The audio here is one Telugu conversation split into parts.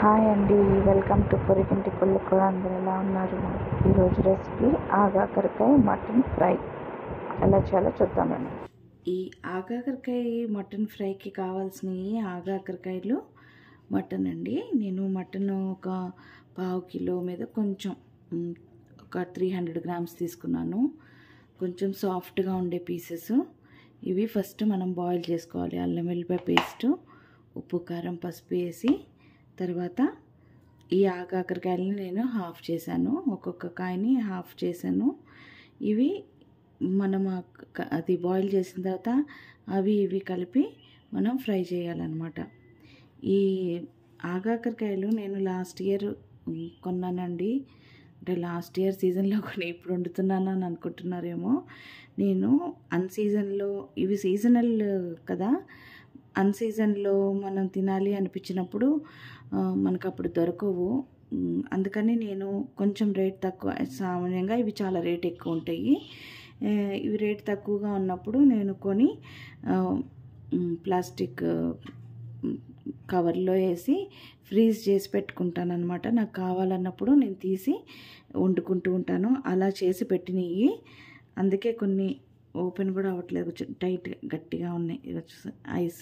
హాయ్ అండి, వెల్కమ్ టు పొరిగింటి పుల్ల కూర. అందరూ ఎలా ఉన్నారు? ఈరోజు రెసిపీ ఆగాకరకాయ మటన్ ఫ్రై ఎలా చేయాలో చూద్దామండి. ఈ ఆగాకరకాయ మటన్ ఫ్రైకి కావాల్సినవి ఆగాకరకాయలు, మటన్ అండి. నేను మటన్ ఒక పావు కిలో మీద కొంచెం ఒక 300 గ్రామ్స్ తీసుకున్నాను. కొంచెం సాఫ్ట్గా ఉండే పీసెస్ ఇవి. ఫస్ట్ మనం బాయిల్ చేసుకోవాలి. అల్లం వెల్లిపాయ పేస్టు, ఉప్పు కారం పసుపు వేసి, తర్వాత ఈ ఆగాకరకాయలని నేను హాఫ్ చేశాను. ఒక్కొక్క కాయని హాఫ్ చేశాను. ఇవి మనం అది బాయిల్ చేసిన తర్వాత అవి ఇవి కలిపి మనం ఫ్రై చేయాలన్నమాట. ఈ ఆగాకరకాయలు నేను లాస్ట్ ఇయర్ కొన్నానండి. అంటే లాస్ట్ ఇయర్ సీజన్లో కొని ఇప్పుడు వండుతున్నాను అని అనుకుంటున్నారేమో. నేను అన్సీజన్లో, ఇవి సీజనల్ కదా, అన్సీజన్లో మనం తినాలి అనిపించినప్పుడు మనకు అప్పుడు దొరకవు. అందుకని నేను కొంచెం రేట్ తక్కువ, సామాన్యంగా ఇవి చాలా రేట్ ఎక్కువ ఉంటాయి. ఇవి రేట్ తక్కువగా ఉన్నప్పుడు నేను కొని ప్లాస్టిక్ కవర్లో వేసి ఫ్రీజ్ చేసి పెట్టుకుంటాను అనమాట. నాకు కావాలన్నప్పుడు నేను తీసి వండుకుంటూ ఉంటాను. అలా చేసి పెట్టినవి, అందుకే కొన్ని ఓపెన్ కూడా అవ్వట్లేదు, టైట్ గట్టిగా ఉన్నాయి. ఐస్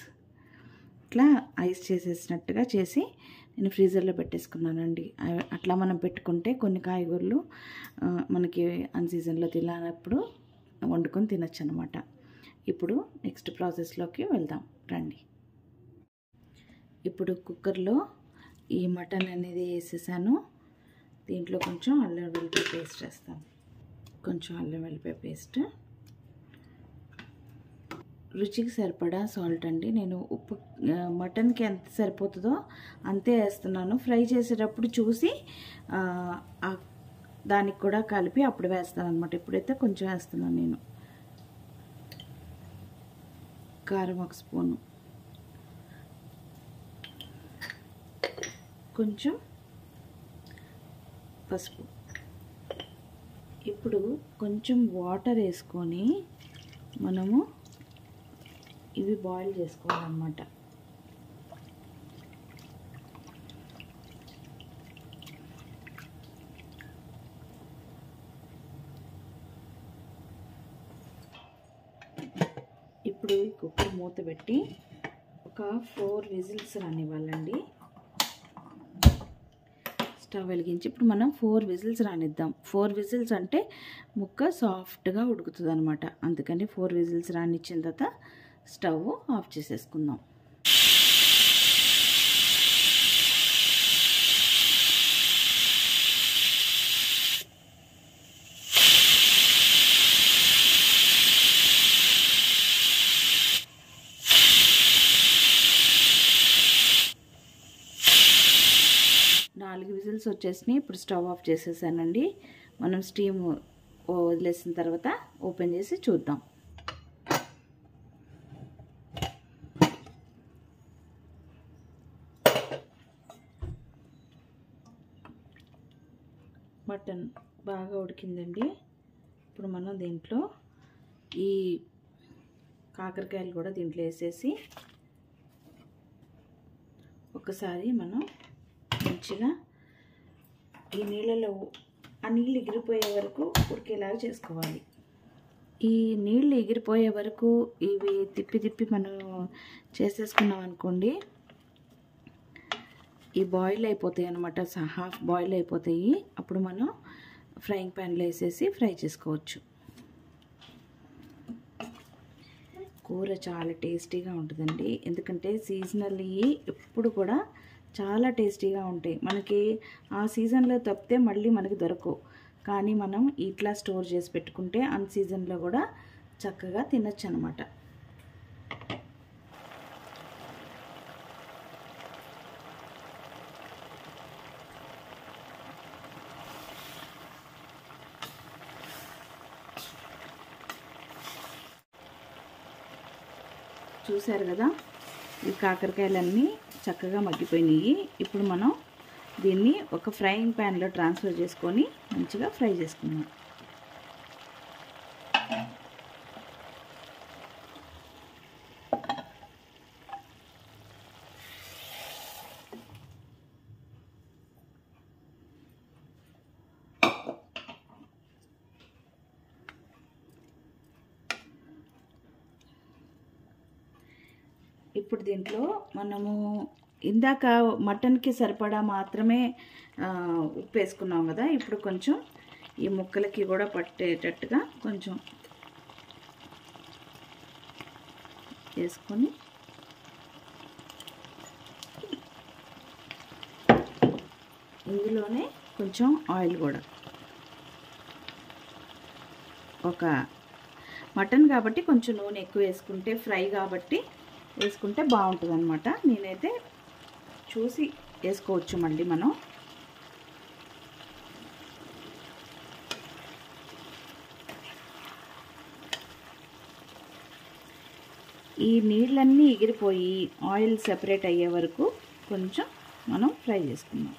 ఇట్లా ఐస్ చేసేసినట్టుగా చేసి నేను ఫ్రీజర్లో పెట్టేసుకున్నానండి. అట్లా మనం పెట్టుకుంటే కొన్ని కాయగూరలు మనకి అన్సీజన్లో తినప్పుడు వండుకొని తినచ్చు అనమాట. ఇప్పుడు నెక్స్ట్ ప్రాసెస్లోకి వెళ్దాం రండి. ఇప్పుడు కుక్కర్లో ఈ మటన్ అనేది వేసేసాను. దీంట్లో కొంచెం అల్లం వెల్లిపాయ పేస్ట్ వేస్తాను. కొంచెం అల్లం వెల్లిపాయ పేస్ట్, రుచికి సరిపడా సాల్ట్ అండి. నేను ఉప్పు మటన్కి ఎంత సరిపోతుందో అంతే వేస్తున్నాను. ఫ్రై చేసేటప్పుడు చూసి దానికి కూడా కలిపి అప్పుడు వేస్తాను అనమాట. ఇప్పుడైతే కొంచెం వేస్తున్నాను నేను. కారం 1 స్పూను, కొంచెం పసుపు. ఇప్పుడు కొంచెం వాటర్ వేసుకొని మనము ఇవి బాయిల్ చేసుకోవాలన్నమాట. ఇప్పుడు కుక్కర్ మూత పెట్టి ఒక 4 విజిల్స్ రానివ్వాలండి. స్టవ్ వెలిగించి ఇప్పుడు మనం 4 విజిల్స్ రానిద్దాం. 4 విజిల్స్ అంటే ముక్క సాఫ్ట్గా ఉడుకుతుంది అనమాట. అందుకని 4 విజిల్స్ రానిచ్చిన తర్వాత స్టవ్ ఆఫ్ చేసేసుకుందాం. నాలుగు విజిల్స్ వచ్చేసినాయి. ఇప్పుడు స్టవ్ ఆఫ్ చేసేసానండి. మనం స్టీమ్ వదిలేసిన తర్వాత ఓపెన్ చేసి చూద్దాం. మటన్ బాగా ఉడికిందండి. ఇప్పుడు మనం దీంట్లో ఈ కాకరకాయలు కూడా దీంట్లో వేసేసి ఒకసారి మనం మంచిగా ఈ నీళ్ళలో ఆ నీళ్ళు ఎగిరిపోయే వరకు ఉడికేలాగా చేసుకోవాలి. ఈ నీళ్ళు ఎగిరిపోయే వరకు ఇవి తిప్పి తిప్పి మనం చేసేసుకున్నాం అనుకోండి, ఈ బాయిల్ అయిపోతాయి అన్నమాట. హాఫ్ బాయిల్ అయిపోతాయి. అప్పుడు మనం ఫ్రైయింగ్ ప్యాన్లో వేసేసి ఫ్రై చేసుకోవచ్చు. కూర చాలా టేస్టీగా ఉంటుందండి. ఎందుకంటే సీజనల్ ఎప్పుడు కూడా చాలా టేస్టీగా ఉంటాయి. మనకి ఆ సీజన్లో తప్పితే మళ్ళీ మనకి దొరకవు. కానీ మనం ఇట్లా స్టోర్ చేసి పెట్టుకుంటే అన్ సీజన్లో కూడా చక్కగా తినచ్చు అనమాట. చూశారు కదా, ఈ కాకరకాయలన్నీ చక్కగా మగ్గిపోయినాయి. ఇప్పుడు మనం దీన్ని ఒక ఫ్రైయింగ్ ప్యాన్లో ట్రాన్స్ఫర్ చేసుకొని మంచిగా ఫ్రై చేసుకుందాం. ఇప్పుడు దీంట్లో మనము ఇందాక మటన్కి సరిపడా మాత్రమే ఉప్పు వేసుకున్నాం కదా. ఇప్పుడు కొంచెం ఈ ముక్కలకి కూడా పట్టేటట్టుగా కొంచెం వేసుకొని ఇందులోనే కొంచెం ఆయిల్ కూడా, ఒక మటన్ కాబట్టి కొంచెం నూనె ఎక్కువ వేసుకుంటే, ఫ్రై కాబట్టి వేసుకుంటే బాగుంటుంది అన్నమాట. నేనైతే చూసి వేసుకోవచ్చు మళ్ళీ మనం. ఈ నీళ్ళన్నీ ఎగిరిపోయి ఆయిల్ సెపరేట్ అయ్యే వరకు కొంచెం మనం ఫ్రై చేసుకుందాం.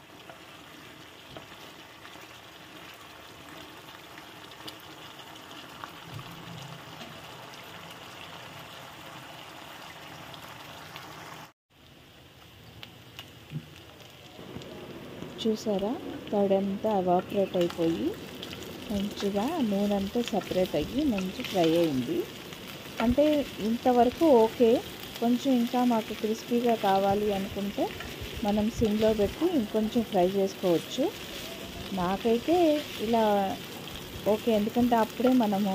చూసారా, తడంతా ఎవాపరేట్ అయిపోయి మంచిగా నూనె అంతా సపరేట్ అయ్యి మంచి ఫ్రై అయింది. అంటే ఇంతవరకు ఓకే. కొంచెం ఇంకా మాకు క్రిస్పీగా కావాలి అనుకుంటే మనం సిమ్లో పెట్టి ఇంకొంచెం ఫ్రై చేసుకోవచ్చు. నాకైతే ఇలా ఓకే, ఎందుకంటే అప్పుడే మనము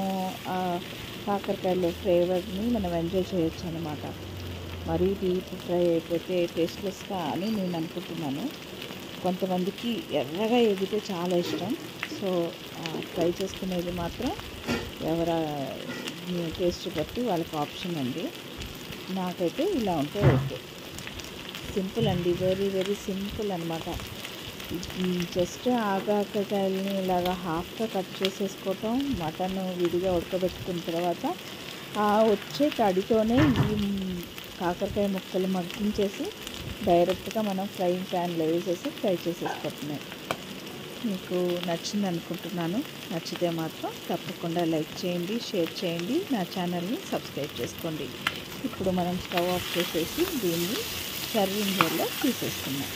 కాకరకాయలో ఫ్లేవర్ని మనం ఎంజాయ్ చేయొచ్చు అన్నమాట. మరీ డీప్ ఫ్రై అయిపోతే టేస్ట్లెస్గా అని నేను అనుకుంటున్నాను. కొంతమందికి ఎర్రగా ఎగితే చాలా ఇష్టం. సో ఫ్రై చేసుకునేది మాత్రం ఎవరి టేస్ట్ బట్టి వాళ్ళకి ఆప్షన్ అండి. నాకైతే ఇలా ఉంటే ఓకే. సింపుల్ అండి, వెరీ వెరీ సింపుల్ అనమాట. జస్ట్ ఆగాకరకాయలని ఇలాగా హాఫ్గా కట్ చేసేసుకోవటం, మటన్ విడిగా ఉడకబెట్టుకున్న తర్వాత వచ్చే తడితోనే ఈ కాకరకాయ ముక్కలు మగ్గించేసి డైరెక్ట్గా మనం ఫ్రైయింగ్ ప్యాన్లో వేసేసి ఫ్రై చేసేసుకుంటున్నాయి. మీకు నచ్చింది అనుకుంటున్నాను. నచ్చితే మాత్రం తప్పకుండా లైక్ చేయండి, షేర్ చేయండి, నా ఛానల్ని సబ్స్క్రైబ్ చేసుకోండి. ఇప్పుడు మనం స్టవ్ ఆఫ్ చేసేసి దీన్ని సర్వింగ్ బౌల్లో తీసేసుకున్నాం.